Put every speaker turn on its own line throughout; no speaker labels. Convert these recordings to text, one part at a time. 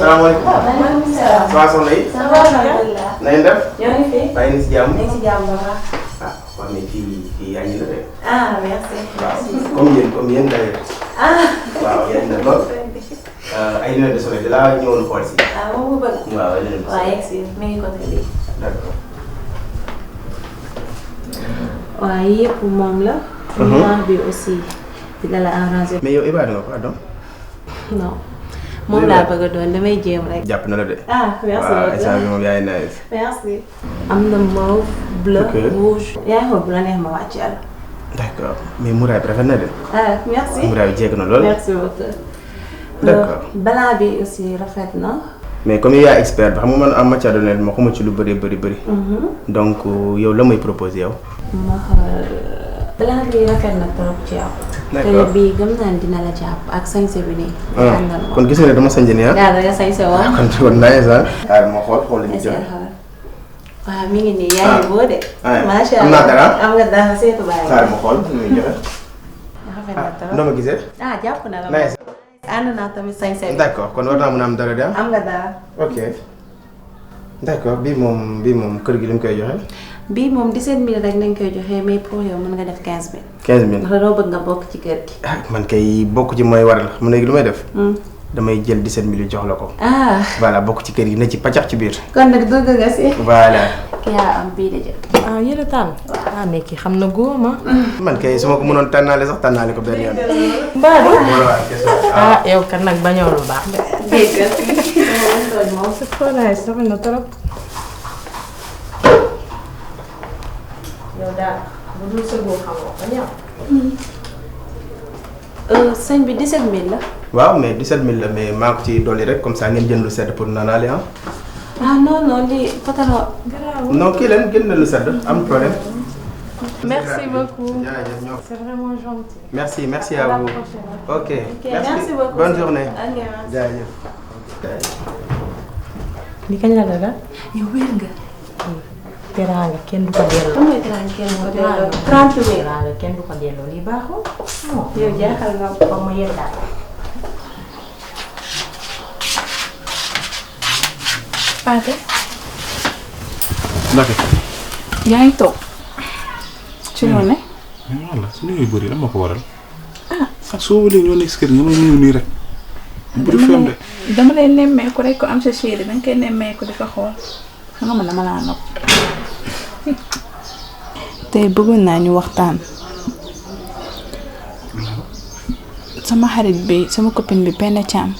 salaamaaleykum.
maaleykum salaam.
ça va soxna yi.
ça va alhamdulilah.
na ngeen def.
ñoo ngi fi.
bàyyi na si jàmm.
ñu ngi si jàmm ba baax.
ah wax nañ fii yaa ngi la de.
ah merci.
waaw comme yéen d'ailleurs. waaw yaa ngi la lool. ay lunettes de soleil de la ñëwoon xool si.
moom mu bëgg.
waaw ay lunettes de soleil.
waaw yegg si mi ngi côté lii.
d'accord.
waaw yëpp moom la. noir bi aussi dina la arrangé.
mais yow Iba nga pardon.
non moom laa bëgg a doon damay jéem rek.
jàpp na la de.
merci beaucoup
waaw instant bi moom yaay nice.
merci. am na mauve bleu rouge. yaa ngi xool bu la neex ma wàcc yàlla.
d'accord mais muraay bi rafet na de.
merci.
muraay bi jekk na lool.
merci beaucoup.
d'accord
balaa bi aussi rafet na.
mais comme yow yaa expert bi xam nga man en matière de lunette ma xamuma ci lu bëri. donc yow la may proposer yow.
ma xool balaa bi rafet na trop ci yow.
d'accord
te bii gëm naa ne dina la jàpp ak sañse bi nii.
kon gis nga ne dama sañse nii ah.
yaa nga sañse woon.
kon nice ah. waaw ma xool li ñu joxe.
waaw mi ngi nii yaa ngi boo de. macha allah
am naa dara.
am nga dara seetu bàyyi.
xaaral ma xool li muy joxe.
rafet na trop
noo ma gisee.
jàpp na la.
nice.
ànd naa tamit sañse bi.
d'accord kon war naa mën a am dara de ah.
am nga dara.
ok d'accord bii moom kër gi li mu koy joxe.
bii moom 17000 rek nañ koy joxe mais pour yow mën nga def 15000.
15000
ndax doo bëgg nga bokk ci kër gi.
man kay bokk ci mooy waral xam léegi lu may def. damay jël 17000 jox la ko. voilà bokk ci kër gi ne ci pàccax ci biir.
kon nag dugg nga si.
voilà.
yaa am bii de jël.
yéen a tànn. mais kii xam na góoma.
man kay su ma ko mënoon tànnaale sax tànnaale ko benn yoon.
Mbadou.
voilà
yow kat nag bañoo lu baax.
dégg nga moom
c'est trop nice rafet na trop. yow daal bu dul sëgoo xamoo ko ñëw.
sëñ bi 17000 la.
waaw mais 17000 la mais maa ko ci dolli rek comme ça ngeen jënd lu sedd pour naanaale ah.
non lii patron.
non kii leen gën na lu sedd am problème.
merci beaucoup.
jaajëf ñoo.
c'est vraiment gentil.
merci à vous. ok
merci beaucoup
bonne journée. jaajëf.
li kañ la dara.
yow wér nga.
teraanga kenn du ko delloo.
lan mooy teraanga kenn du ko delloo. 30 000.
teraanga kenn du ko delloo lii baaxul.
yow jaaxal nga
ko ma yéen daal.
Paate.
Ndake.
yaa ngi toog. ci loolu ne.
voilà su ñuy bëri lan moo ko waral. ah soo wëlee ñoo nekk si kër gi nga may nuyu nii rek. bëri fem de.
dama lay nemmeeku rek ko am sa chéri danga koy nemmeeku di ko xool xam nga man dama laa nopp. tey bëggoon naa ñu waxtaan. sama xarit bi sama copine bi Penda Thiam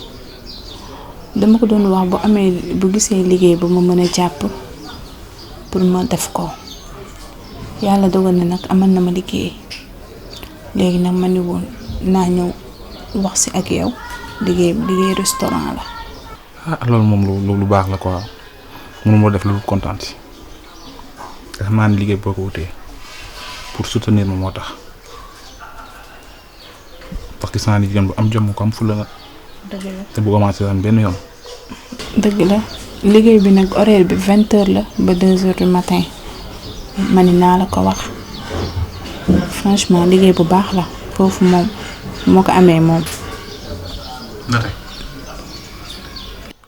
dama ko doon wax bu gisee liggéey bu ma mën a jàpp pour ma def ko yàlla dogal na nag amal na ma liggéey léegi nag ma ni woon naa ñëw wax si ak yow liggéey restaurant la.
loolu moom lu baax la quoi mënu moo def lu kontaan si xam naa ne liggéey boo ko wutee pour soutenir ma moo tax parce que gis naa ni jigéen bu am jom ko am fulla la.
dëgg la
te bu commencé am benn yoon.
dëgg la liggéey bi nag horaire bi 20h la ba 2h du matin ma ni naa la ko wax franchement liggéey bu baax la foofu moom moo ko amee moom.
naka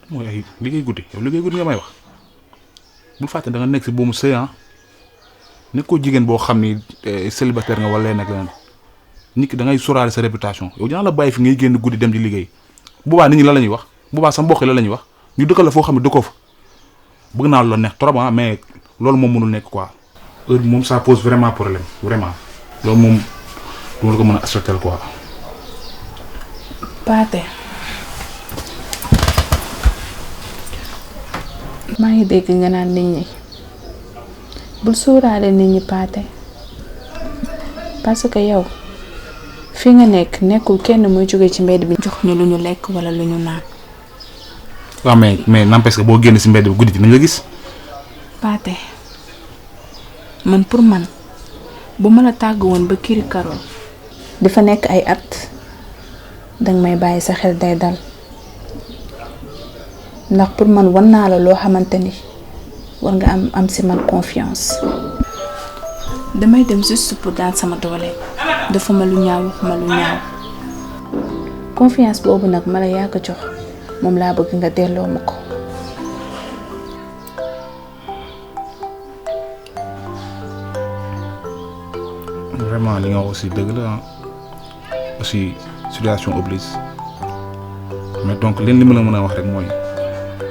mooy ay liggéey guddi yow liggéey guddi nga may wax bul fàtte da nga nekk si boobu sëy nekkoo jigéen boo xam ni célibataire nga wala leneen ak leneen nit ki da ngay sóoraale sa réputation yow dinaa la bàyyi fi ngay génn guddi dem di liggéey boobaa nit ñi la ñuy wax boobaa sa mbokk la la ñuy wax ñu dëkkal la foo xam ne dëkkoo fa bëgg naa la neex trop mais loolu moom mënul nekk quoi heure moom ça pose vraiment problème vraiment loolu moom du ma la ko mën a accepter quoi.
Paate maa ngi dégg nga naan nit ñi bul sóoraale nit ñi Paate parce que yow fi nga nekkul kenn muy jóge ci mbedd bi jox ñu lu ñu lekk wala lu ñu naan.
waaw mais n'empêche que boo génn si mbedd bi guddi dinañ la gis.
Paate man pour man bu ma la tàgg woon ba kiri karool dafa nekk ay at danga may bàyyi sa xel day dal ndax pour man wan naa la loo xamante ni war nga am si man confiance. damay dem juste pour daan sama doole dafa ma lu ñaaw waxuma lu ñaaw confiance boobu nag ma la yàgg jox moom laa bëgg nga delloo ma ko.
vraiment li nga wax aussi dëgg la aussi situation oblige mais donc leen li ma la mën a wax rek mooy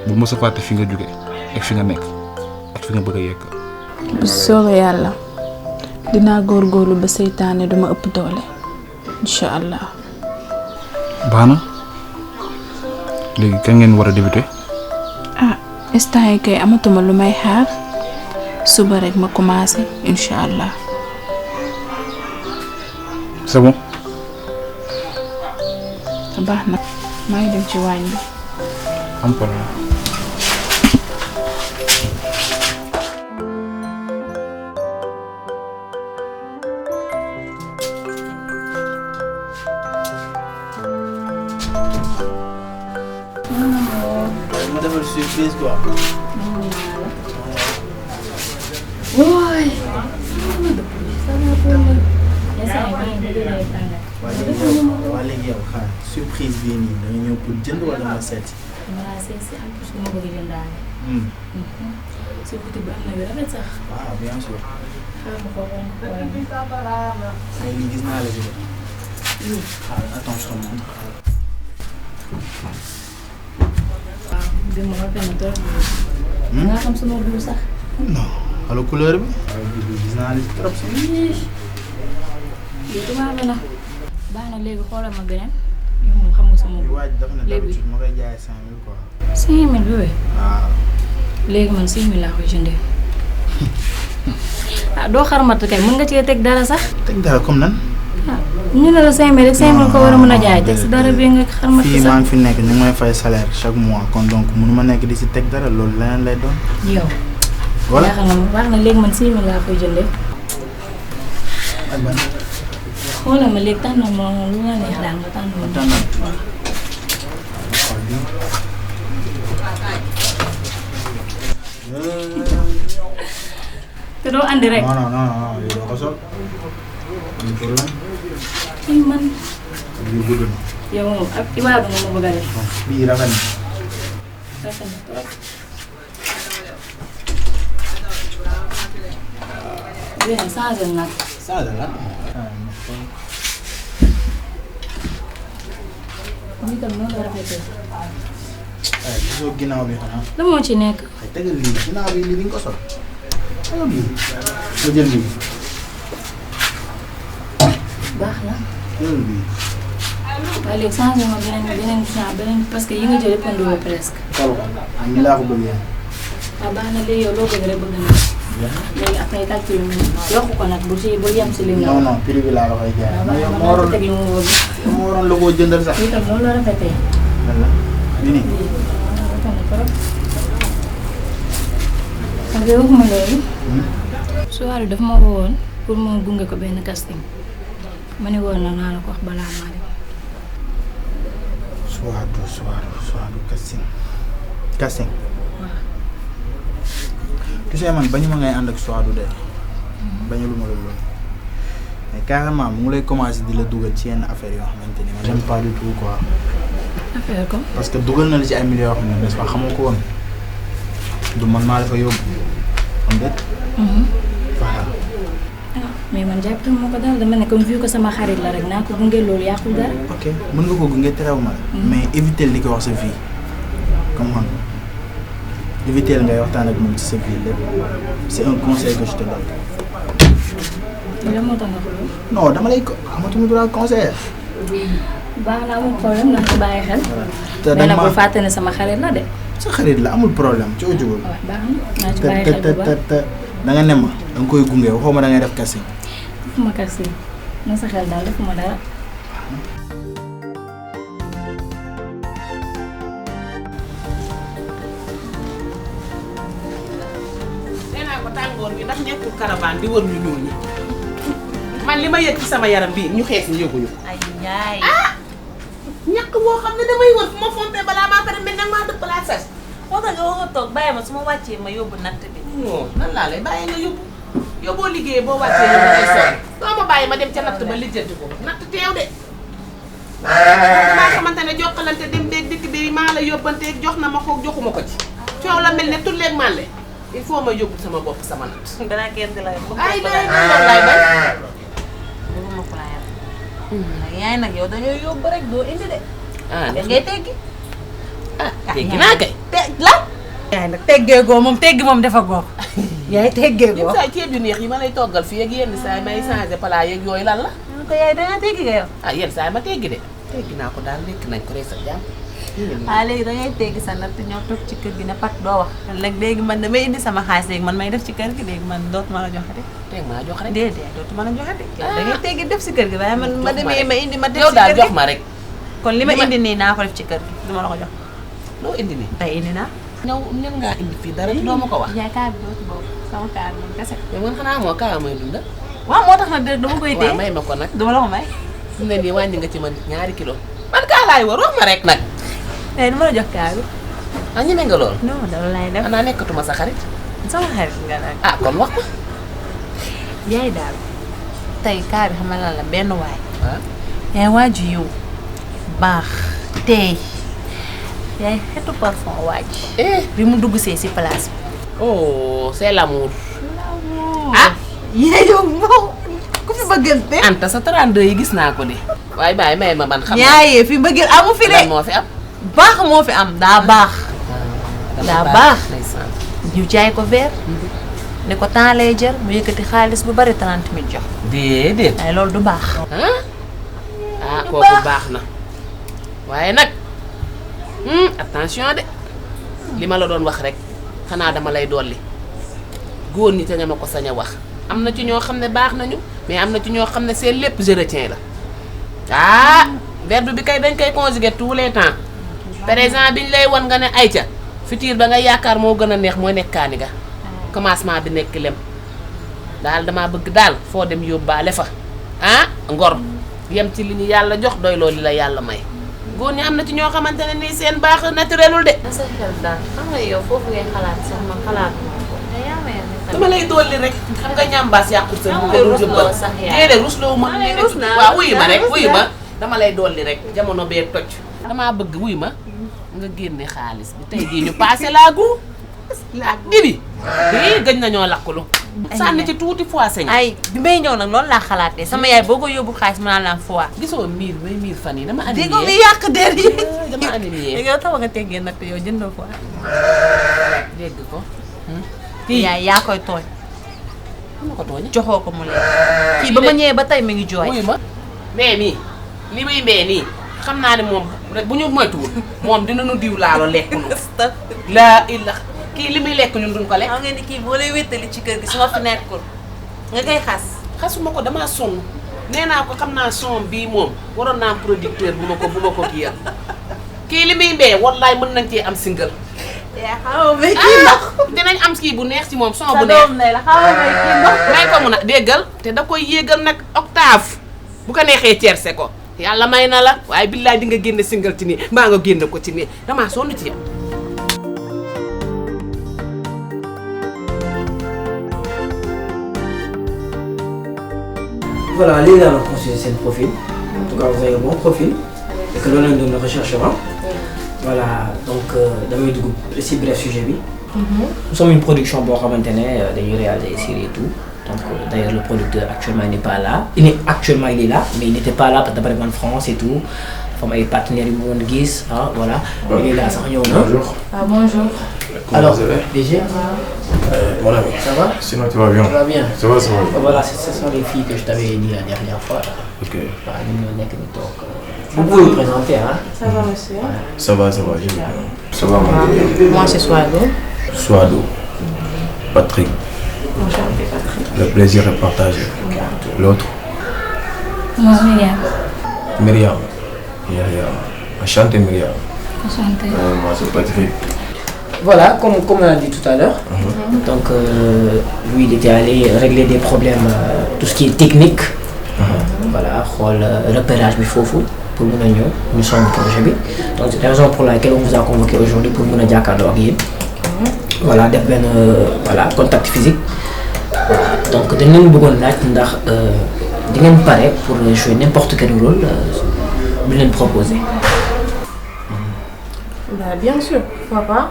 bu mës a fàtte fi nga jóge ak fi nga nekk ak fi nga bëgg a yegg.
bu soobee yàlla dinaa góorgóorlu ba seytaane duma ëpp doole incha allah.
baax na léegi kañ ngeen war a débuter.
ah instant yi kay amatuma lu may xaar suba rek ma commencé incha allah.
c'est bon.
baax na maa ngi dem ci waañ bi.
am problème.
ma defal surprise quoi.
Woi.
waa léegi yow xaar surprise bii nii da nga ñëw pour jënd wala ma seet.
Voilà, c'est en plus dama bëgg jëndaale. Si boutique bi am na yu rafet sax.
waaw bien sûr.
Xaaral ma ko woon
ay lii gis naa la ci de. xaar attends je te montre.
waaw bi ma rafet na trop. nga xam sama biir sax.
non wala couleur bi. waaw bii gis naa la ci trop sax.
Yow tubaab la. Baax na léegi xoolal ma beneen. Yow moom xam nga sama
bi waaj dafa ne d'habitude ma koy jaayee 5000 quoi.
5000 bi
waaw.
léegi man 6000 laa koy jëndee. ah doo xarmat kay mën nga cee teg dara sax.
teg dara comme nan.
ah ñu ne la 5000 rek 5000 ko war a mën a jaay teg si dara bi nga xarmat
fii
sax.
maa ngi fi nekk ñu ngi may fay salaire chaque mois kon donc mënu ma nekk di si teg dara loolu leneen lay doon.
yow.
voilà
yaakaar naa baax na léegi man 6000 laa koy jëndee.
ak ban.
xoolal ma léegi tànnal ma lu la neex daal nga tànnal ma.
tànnal.
te doo andi rek.
non non non yow doo ko sol. amul problème.
kii man.
bii gudd na.
yow moom ak ibaadu nga ma bëgg a def.
bii rafet na.
rafet na trop. bii nag changé na nag.
Saada la.
lii tam noonu la rafetee.
ay gisoo ginnaaw bi xanaa.
lan moo ci nekk.
ay tegal lii ginnaaw bi lii di nga ko sol. tegal lii. nga jël bii.
baax na.
jël bii.
waaye léegi changé ma beneen parce que yi nga jël yëpp a presque.
sol ko. ah nii laa ko bëggee.
waaw baax na léegi yow loo bëgg rek bëgg na. léegi après calcul mu yokk ko nag bu yem si li nga.
non non prix bi laa la koy jaay.
waaw
yow
man
moo waroon
teg li mu wóor.
moo waroon la koo jëndal sax.
lii tam noonu la rafetee.
lan la bii nii.
rafet na trop. parce que waxuma loolu. soirée dafa ma woowoon pour ma gunge ko benn casting ma ne woon naa la ko wax balaa maa dem.
Suwaadu casting. casting.
waaw.
tu sais man bañu ma ngay ànd ak Suwaadu de. bañu lu ma la loolu. mais carrément mu ngi lay commencé di la dugal ci yenn affaire yoo xamante ni man j'aime pas du tout quoi.
affaire ko.
parce que dugal na la ci ay millions yoo xam ne n'est-ce pas xamoo ko woon. du man maa la fa yóbbu. xam nga. voilà.
ah mais man jàpp moo ko daal dama ne comme vu que sama xarit la rek naa ko gunge loolu yàqul dara.
ok mën nga ko gunge terew ma la. mais éviter li ko wax sa vie. comme man éviter ngay waxtaan ak moom ci sa vie lépp c'est un conseil que je te donne.
lan moo tax nga ko loolu.
non dama lay ko amatuma droit conseiller.
baax na amul problème naa ci bàyyi xel.
te
mais nag bu fàtte ne sama xarit la de.
sa xarit la amul problème coo jógul.
waaw baax na naa ci bàyyi xel bu baax
te da nga ne ma da nga koy gunge waxoo ma da ngay def casting.
defuma casting na sa xel daal defuma dara.
nee naa ko tàngoor bi ndax nekkul caravane di wër ñu ñuul ñi man li ma yëg ci sama yaram bii ñu xees ñu yëguñu ko.
ay yaay.
ñàkk boo xam ne damay wër fu ma fompee balaa maa pare mel nag maa dëpp laa sas.
moo tax nga wax nga toog bàyyi ma su ma wàccee ma yóbbu natt bi.
non nan laa lay bàyyi nga yóbbu yow boo liggéeyee boo wàccee yow ngay sonn soo ma bàyyi ma dem ca natt ba lijjanti ko natt teew de. damaa xamante ne jokkalante dem beeg dikk bi maa la yóbbanteeg jox na ma ko joxuma ko ci coow la mel ne tulleeg màlle il faut ma yóbbu sama bopp sama nat.
danaa kenn di la yem.
ay day loolu lay bañ.
bëgguma ko laa yem. yaay nag yow dañoo yóbbu rek doo indi de.
ah
da ngay teggi.
teggi naa kay.
la. yaay nag teggeegoo moom teggi moom dafa góor. yaay teggeegoo.
yenn saa ceeb yu neex yi ma lay toggal fii ak yenn saa may changé plat yeeg yooyu lan la.
ko yaay dangaa teggi nga yow.
yenn saa ma teggi de. teggi naa ko daal lekk nañ ko rek sa jàmm.
léegi dangay teggi sa natt ñëw toog ci kër gi ne pat doo wax. léegi man damay indi sama xaalis léegi man may def ci kër gi léegi man dootuma la joxe de.
teg maa jox rek.
déedéet dootuma la joxe de. dangay teggi def si kër gi waaye man ma demee ma indi ma def
yow
si kër
daal
gi
jox ma rek.
kon li ma indi nii naa ko def ci kër gi duma la ko jox.
loo indi nii.
tey indi naa.
ñëw ngaa indi fii dara doo ma ko wax.
yaay kaar bi doo ci boobu sama kaar moom kese.
mais man xanaa moo kaa may dunda.
waaw moo tax nag dama koy téye
waaw may ma ko nag.
duma la ko may.
su ne nii wàññi nga ci man 2 kilos. man kaa laay war wax ma rek nag.
tey dama la jox kaar bi.
ñeme nga lool.
non dama lay def.
xanaa nekkatuma sa xarit.
sama xarit nga nag.
kon wax ma.
yaay daal tey kaar bi xam nga lan la benn waay.
ah.
yaay waaju yiw baax teey yaay xetu parfum waaj. bi mu dugg see si place bi.
oh c'est l'amour.
yaay yow moom ku fi bëggante.
Anta sa 32 yi gis naa ko de. waaye bàyyi may ma man xam naa.
yaayee fi bëggeel amu fi de.
lan moo fi am.
baax moo fi am daa baax. daa baax.
ndeysaan.
ñu jaay ko verre. ne ko temps lay jër mu yëkkati xaalis bu bari 30 000 jox.
déedéet.
waaye loolu du baax.
kooku baax na. waaye nag attention de li ma la doon wax rek xanaa dama lay dolli góor ñi te nga ma ko sañ a wax am na ci ñoo xam ne baax nañu mais am na ci ñoo xam ne seen lépp je retiens la verbe bi kay dañ koy conjuguer tous les temps présent biñ lay wan nga ne ayca futur ba nga yaakaar moo gën a neex mooy nekk kaani ga commencement bi nekk lem daal damaa bëgg daal foo dem yóbbaale fa ngor yem ci li ñu yàlla jox doy loolu li la yàlla may góor ñi am na ci ñoo xamante ne nii seen baax naturelul de.
na sa xel daal xam nga yow foofu ngay xalaat sax man xalaat ko te yaa may
dama lay dolli rek xam nga ñambaas yàqu sa bu ko
rusloo sax yaa
déedéet rusloo ma waaw wuyu ma rek wuyu ma dama lay dolli rek jamono bee toj damaa bëgg wuyu ma nga génne xaalis bi tey jii ñu passé laagu dibi gëj nañoo lakkulu sànni ci tuuti fois sañ
ay bi may ñëw nag loolu laa xalaatee sama yaay boo ko yóbbu xaalis mën naa la am fois
gisoo miir may miir fan yi dama animé
dégg mi yàq der yi
dama animé
yow tax nga teggee nag yow jëndoo fois
dégg ko
yaay yaa koy tooñ
ma ko tooñ
joxoo ko mu leen kii ba ma ñëwee ba tey mi ngi jooy
wuyu ma mais mii li muy mbee nii xam naa ne moom rek bu ñu moytuwul moom dinañu diw laalo lekk nu laa illa kii li muy lekk ñun duñ ko lekk.
xam nga ni kii boo lay wéttali ci kër gi su ma fi nekkul nga koy xas.
xasuma ko damaa sonn nee naa ko xam naa son bii moom waroon naa am producteur bu ma ko kii yal kii li muy mbee wallaay mën nañ cee am single.
yaa xaw ma kii ndox
dinañ am kii bu neex ci moom son bu
sa
neex.
doom ne la xaw ma kii ndox.
may ko mun a déggal te da koy yéegal nag octave bu ko neexee tiercé ko yàlla may na la waaye billaay di nga génne single ci nii mbaa nga génne ko ci nii damaa sonn ci yow.
Voilà, les gars, donc c'est le profil. En tout cas, vous avez un bon profil. Et que l'on de recherchera. Voilà, donc dans le si bref sujet. Nous sommes une production pour Rabantene, d'ailleurs réalisé des séries et tout. Donc d'ailleurs le producteur actuellement n'est pas là. Actuellement il est là, mais il n'était pas là parce que en France et tout. Comme les partenaires du monde Guise, voilà. Il est là, ça
bonjour.
Bonjour.
Alors, déjà,
Mon ami.
ça va?
Sinon tu vas bien?
Ça va bien.
Ça va, ça va.
Voilà, ce sont les filles que je t'avais dit la dernière fois.
Ok.
Vous pouvez vous présenter, hein?
Ça va monsieur.
Ça va, j'ai bien. Ça va, mon
Moi c'est Swado.
Swado. Patrick.
Enchanté Patrick.
Le plaisir est partagé. L'autre?
Moi, Myriam.
Myriam. Enchanté, Myriam.
Enchantée.
Moi, c'est Patrick.
Voilà, comme on a dit tout à l'heure, donc lui il était allé régler des problèmes, tout ce qui est technique. Voilà, le repérage du faux pour nous sommes projet B. Donc c'est la raison pour laquelle on vous a convoqué aujourd'hui pour nous dire qu'à voilà, voilà, contact physique. Donc nous avons besoin de parler pour jouer n'importe quel rôle, vous nous proposez.
bien sûr pourquoi pas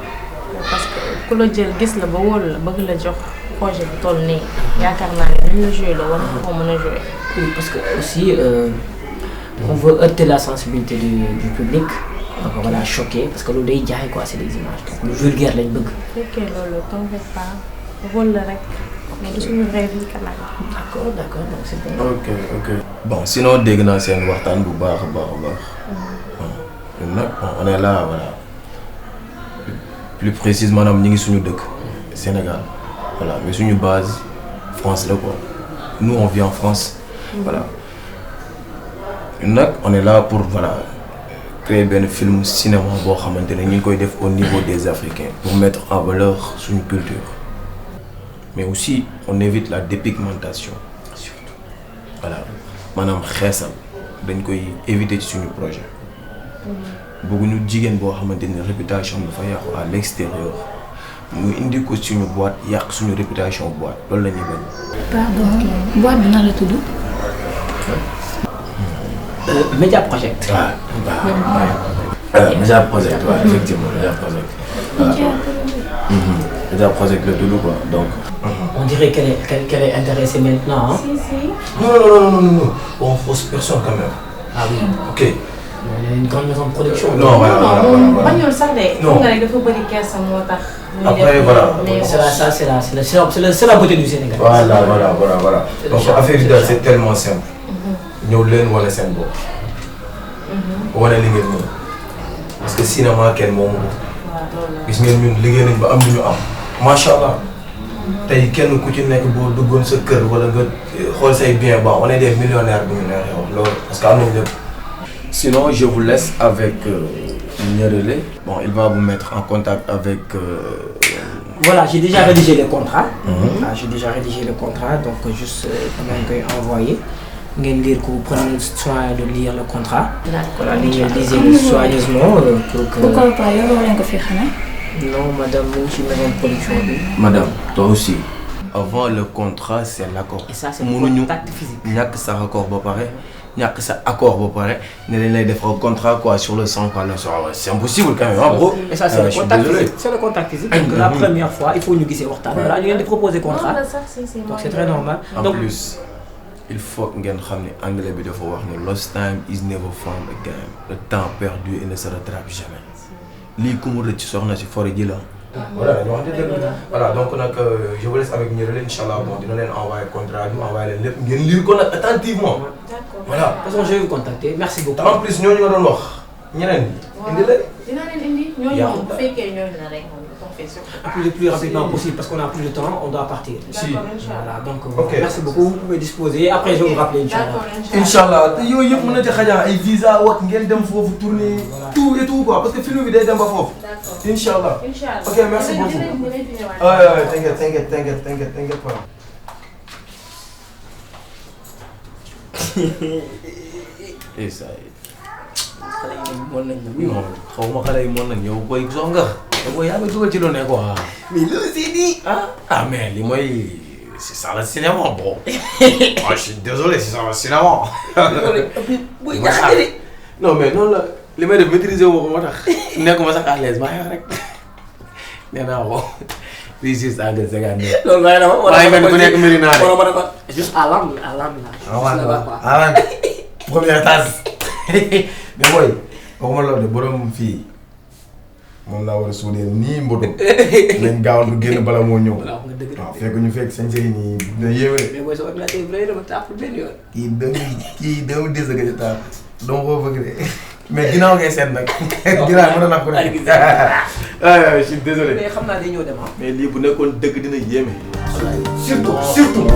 parce que ku la jël gis la ba wóolu la bëgg la jox projet bu toll nii yaakaar naa ne dañ la joué la war nga koo mën a joué.
Oui, parce que aussi on veut heurter la sensibilité du public. Donc voilà, choquer parce que loolu day jaay quoi, c'est des images donc lu vulgaire lañ bëgg.
fekkee loolu t'inquiète pas rôle la rek mais du suñu rêve yi quand même.
D'accord, donc c'est bon.
ok bon sinon dégg naa seen waxtaan bu baax a baax. ñun nag on est là voilà plus précisément maanaam ñu ngi suñu dëkk Sénégal voilà mais suñu base France la quoi nous on vit en France voilà ñun nag on est là pour voilà créer benn film cinéma boo xamante ne ñu ngi koy def au niveau des Africains pour mettre en valeur suñu culture mais aussi on évite la dépigmentation surtout voilà maanaam xeesal dañ koy éviter ci suñu projet bëgguñu jigéen boo xamante ni réputation dafa yàqu à l'extérieur mu indi ko suñu boîte yàq suñu réputation boîte loolu la ñuy bañ.
pardon boîte bi nan la tudd.
Média Project.
Média Project waaw effectivement Média Project. Média Project la tudd quoi donc.
On dirait qu'elle est intéressée maintenant hein.
si.
Non on fausse personne quand même.
Ah oui.
Ok.
On est une grande maison de production.
Non voilà.
bañul sax de.
Non
nga rek dafa bëri kersa moo tax.
après voilà.
C'est la beauté du Sénégal.
Voilà. Donc affaire yi daal c'est tellement simple. ñëw leen wane seen bopp. wane li ngeen mën parce que cinéma kenn moomu ko. gis ngeen ñun liggéey nañ ba am lu ñu am. macha allah tey kenn ku ci nekk boo duggoon sa kër wala nga xool say bien ba on est des millionnaires bu ñu neexee wax loolu parce que am nañ lépp. sinon je vous laisse avec Nyerele. Bon il va vous mettre en contact avec.
Voilà, j'ai déjà rédigé le contrat. Donc juste dama koy envoyer. ngeen lire ko, prenez soin de lire le contrat. D'accord. Lisez-le soigneusement pour que.
pourquoi pas yoroo leen ko fi xanaa.
Non madame mu ngi ci maison de production bi.
Madame toi aussi. avant le contrat c'est l'accord.
Et ça c'est le contact physique.
ñàkk sa accord ba pare ñàkk sa accord ba pare ne leen lay defal contrat quoi sur le sang quoi c'est impossible quand même hein bro.
Et ça c'est le contact physique. C'est le contact physique. Donc la première fois il faut ñu gisee waxtaan. Voilà ñu leen di proposer contrat. Donc c'est très normal.
En plus il faut ngeen xam ne anglais bi dafa wax ne lost time is never found again. Le temps perdu il ne se rattrape jamais. lii ku mu rëcc soxna si forêt ji la. voilà ñu wax dëgg voilà donc nag je vous laisse avec Nyerele inchallah bon dina leen envoyer contrat bi envoyer leen lépp ngeen lire ko nag attentivement.
D'accord.
Voilà.
De toute façon je vais vous contacter. Merci beaucoup.
En plus ñooñu nga doon wax ñeneen ñi. indi la.
dina leen indi ñooñu moom bu fekkee ñooñu la rek moom
le plus rapidement possible parce qu'on a plus de temps, on doit partir.
Si.
Voilà, donc
okay.
Merci beaucoup, vous pouvez disposer. Après je vais vous rappeler inchallah.
Inchallah te yooyu yëpp mën na ci xajaa ay visa wax ngeen dem foofu tourner tout et tout quoi parce que film bi day dem ba foofu. Inchallah. Ok merci beaucoup. T'inquiète pas. Et ça xale yi mën nañ la xaw ma xale yi mën nañ yow booy sox nga booy yaa ngi dugal ci lu ne quoi mais loolu c'est dit ah mais li mooy c'est ça le cinéma bon je suis désolé c'est ça le cinéma booy jaxate non mais noonu la li may def maîtriser wu ma ko moo tax nekkuma sax à l'aise maa ngi wax rek nee naa ko réussite à gën seconde
loolu waaye dama
waaye man ku nekk mbiri naa de
juste à l'angle
là première tasse mais booy waxuma loolu de borom fii moom laa war a suudee nii mboto nañ gaawantu génn bala moo ñëw. waaw fekk ñu fekk sañ sëy nii dina yéeme de.
mais booy sa ordinateur bi lay dama tàpp benn yoon.
kii 2010 nga ci taal dama koo bëgg de mais ginnaaw ngay seet nag ginnaaw mën na nag ko nekk. je suis désolé.
mais xam naa day ñëw dem
mais lii bu nekkoon dëgg dina yéeme. surtout.